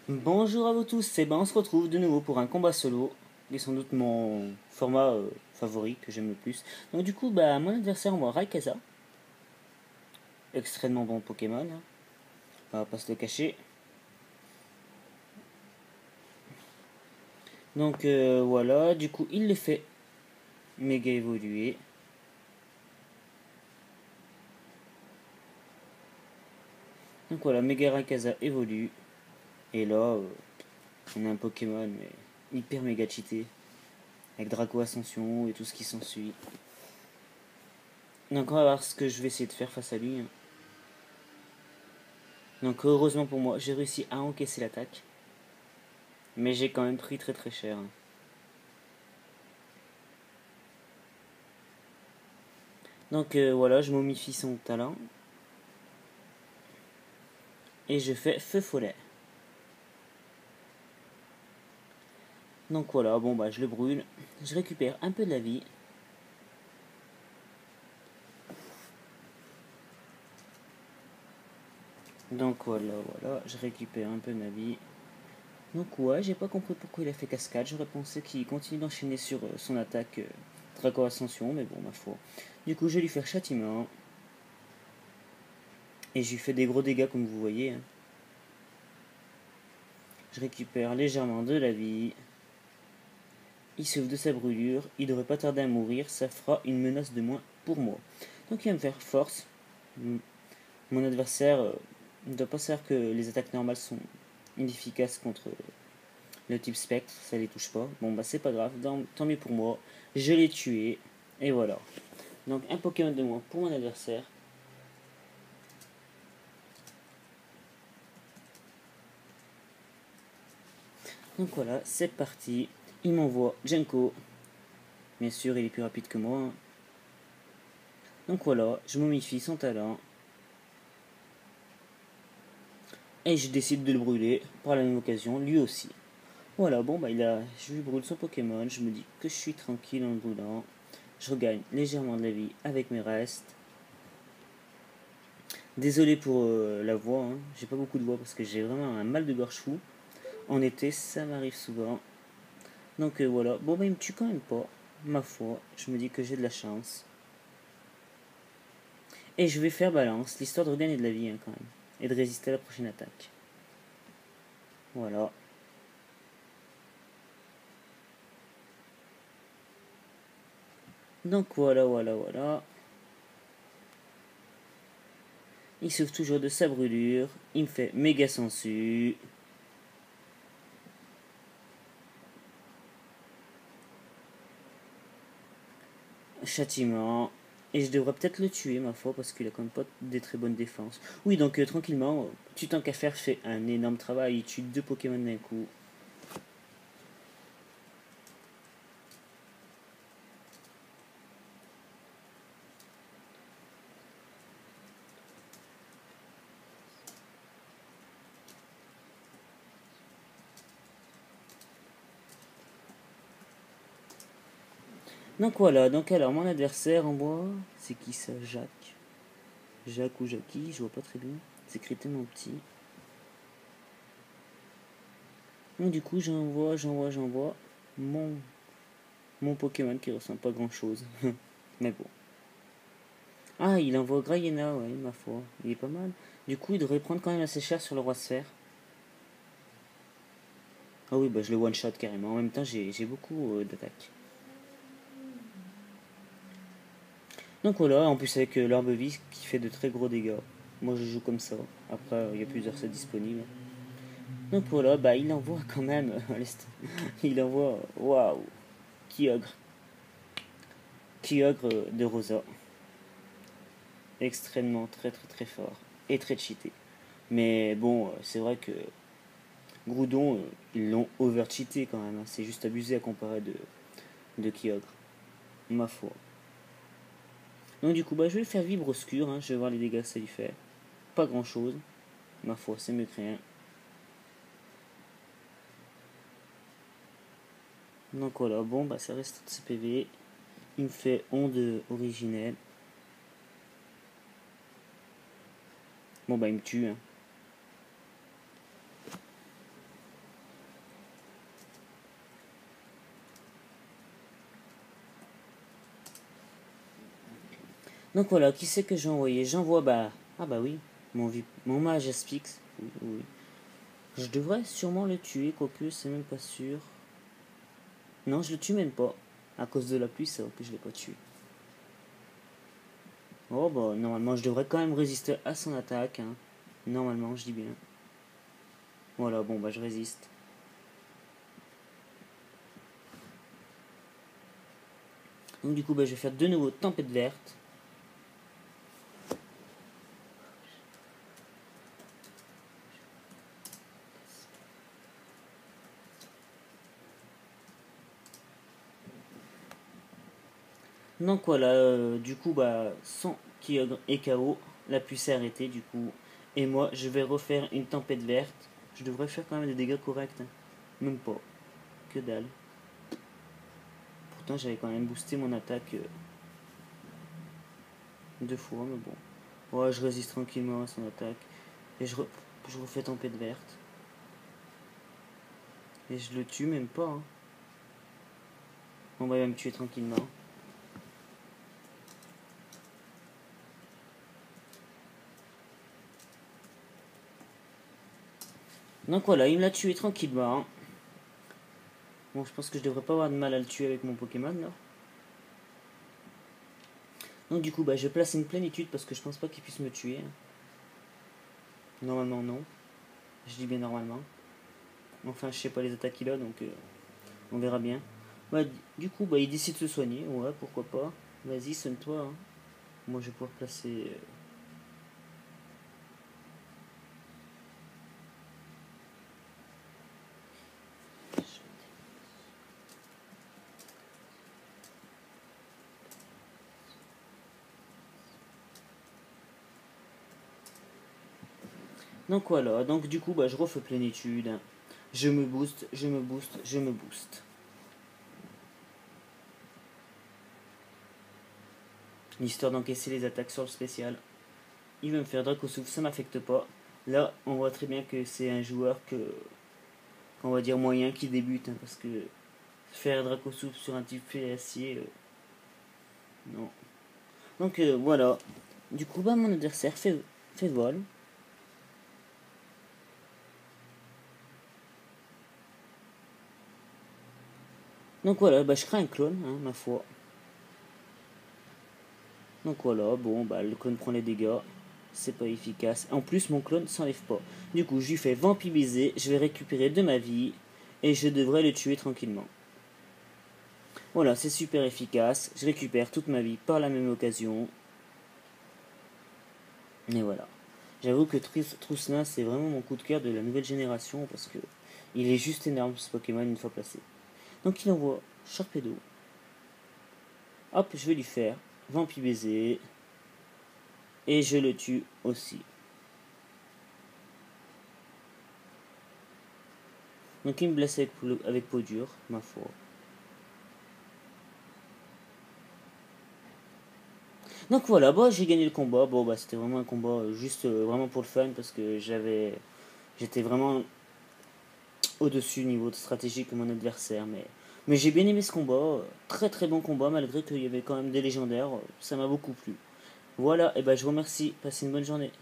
Bonjour à vous tous, on se retrouve de nouveau pour un combat solo, qui est sans doute mon format favori, que j'aime le plus. Donc du coup, mon adversaire, moi, Rayquaza, extrêmement bon Pokémon, hein. On va pas se le cacher. Donc voilà, du coup, il le fait méga évoluer. Donc voilà, méga Rayquaza évolue, et là, on a un Pokémon mais hyper méga cheaté, avec Draco Ascension et tout ce qui s'ensuit. Donc on va voir ce que je vais essayer de faire face à lui, hein. Donc heureusement pour moi, j'ai réussi à encaisser l'attaque. Mais j'ai quand même pris très très cher. Donc voilà, je momifie son talent. Et je fais feu follet. Donc voilà, bon bah je le brûle. Je récupère un peu de la vie. Donc voilà, je récupère un peu de ma vie. Donc ouais, j'ai pas compris pourquoi il a fait cascade. J'aurais pensé qu'il continue d'enchaîner sur son attaque Draco Ascension, mais bon, ma foi. Du coup, je vais lui faire châtiment. Et je lui fais des gros dégâts comme vous voyez, hein. Je récupère légèrement de la vie. Il souffre de sa brûlure, il devrait pas tarder à mourir, ça fera une menace de moins pour moi. Donc il va me faire force. Mon adversaire ne doit pas savoir que les attaques normales sont inefficaces contre le type spectre, ça les touche pas. Bon bah c'est pas grave, tant mieux pour moi, je l'ai tué, et voilà. Donc un Pokémon de moins pour mon adversaire. Donc voilà, c'est parti. Il m'envoie Jenko. Bien sûr, il est plus rapide que moi. Donc voilà, je momifie son talent. Et je décide de le brûler par la même occasion, lui aussi. Voilà, bon bah je lui brûle son Pokémon, je me dis que je suis tranquille en le brûlant. Je regagne légèrement de la vie avec mes restes. Désolé pour la voix, hein. J'ai pas beaucoup de voix parce que j'ai vraiment un mal de gorge fou. En été, ça m'arrive souvent. Donc voilà, bon bah il me tue quand même pas, ma foi. Je me dis que j'ai de la chance. Et je vais faire balance, l'histoire de regagner de la vie, hein, quand même. Et de résister à la prochaine attaque. Voilà. Donc voilà. Il souffre toujours de sa brûlure. Il me fait méga sensu. Châtiment. Et je devrais peut-être le tuer, ma foi, parce qu'il a quand même pas des très bonnes défenses. Oui, donc tranquillement, tu tant qu'à faire, fais un énorme travail. Il tue deux Pokémon d'un coup. Donc voilà, donc alors mon adversaire en bois, c'est qui ça? Jacques. Jacques ou Jackie, je vois pas très bien. C'est écrit tellement petit. Donc du coup, j'envoie mon Pokémon qui ressemble pas grand chose. Mais bon. Ah, il envoie Grayena, ouais, ma foi. Il est pas mal. Du coup, il devrait prendre quand même assez cher sur le roi sphère. Ah oui, bah je le one shot carrément. En même temps, j'ai beaucoup d'attaques. Donc voilà, en plus avec l'herbe-vie qui fait de très gros dégâts. Moi je joue comme ça. Après, il y a plusieurs sets disponibles. Donc voilà, bah il envoie quand même. Il envoie. Waouh! Kyogre. Kyogre de Rosa. Extrêmement très très très fort. Et très cheaté. Mais bon, c'est vrai que Groudon, ils l'ont over-cheaté quand même, hein. C'est juste abusé à comparer de Kyogre. Ma foi. Donc du coup, bah, je vais le faire vibre obscur, hein. Je vais voir les dégâts que ça lui fait. Pas grand chose. Ma foi, c'est mieux que rien. Donc voilà, bon, bah ça reste CPV. Il me fait onde originelle. Bon, bah il me tue, hein. Donc voilà, qui c'est que j'ai envoyé? J'envoie, bah... Ah bah oui, mon mage Aspix. Oui, oui. Je devrais sûrement le tuer, quoique c'est même pas sûr. Non, je le tue même pas. À cause de la pluie, c'est vrai que je l'ai pas tué. Oh bah, normalement, je devrais quand même résister à son attaque. Hein. Normalement, je dis bien. Voilà, bon bah je résiste. Donc du coup, bah, je vais faire de nouveau tempête verte. Donc voilà, du coup, bah, son Kyogre est KO, la pluie s'est arrêtée du coup. Et moi, je vais refaire une tempête verte. Je devrais faire quand même des dégâts corrects. Hein. Même pas. Que dalle. Pourtant, j'avais quand même boosté mon attaque 2 fois, mais bon. Ouais, je résiste tranquillement à son attaque. Et je refais tempête verte. Et je le tue même pas. Hein. On va me tuer tranquillement. Donc voilà, il me l'a tué tranquillement. Hein. Bon, je pense que je devrais pas avoir de mal à le tuer avec mon Pokémon là. Donc du coup, bah, je place une plénitude parce que je pense pas qu'il puisse me tuer. Hein. Normalement non. Je dis bien normalement. Enfin, je sais pas les attaques qu'il a, donc on verra bien. Bah, du coup, bah, il décide de se soigner. Ouais, pourquoi pas. Vas-y, soigne-toi. Hein. Moi, je vais pouvoir placer... Donc voilà, donc du coup, bah, je refais plénitude. Je me booste, je me booste, je me booste. Histoire d'encaisser les attaques sur le spécial. Il va me faire Draco Souffle, ça m'affecte pas. Là, on voit très bien que c'est un joueur qu'on va dire moyen qui débute. Hein, parce que faire Draco Souffle sur un type acier, non. Donc voilà. Du coup, bah, mon adversaire fait vol. Donc voilà, bah, je crée un clone, hein, ma foi. Donc voilà, bon, bah, le clone prend les dégâts. C'est pas efficace. En plus, mon clone s'enlève pas. Du coup, je lui fais vampiriser, je vais récupérer de ma vie. Et je devrais le tuer tranquillement. Voilà, c'est super efficace. Je récupère toute ma vie par la même occasion. Et voilà. J'avoue que Trousselin, c'est vraiment mon coup de cœur de la nouvelle génération. Parce que il est juste énorme ce Pokémon une fois placé. Donc il envoie Sharpedo. Hop, je vais lui faire Vampi Baiser. Et je le tue aussi. Donc il me blesse avec peau dure, ma foi. Donc voilà, bah, j'ai gagné le combat. Bon, bah, c'était vraiment un combat juste vraiment pour le fun parce que j'étais vraiment au-dessus niveau de stratégie que mon adversaire. Mais j'ai bien aimé ce combat. Très très bon combat malgré qu'il y avait quand même des légendaires. Ça m'a beaucoup plu. Voilà, et ben je vous remercie. Passez une bonne journée.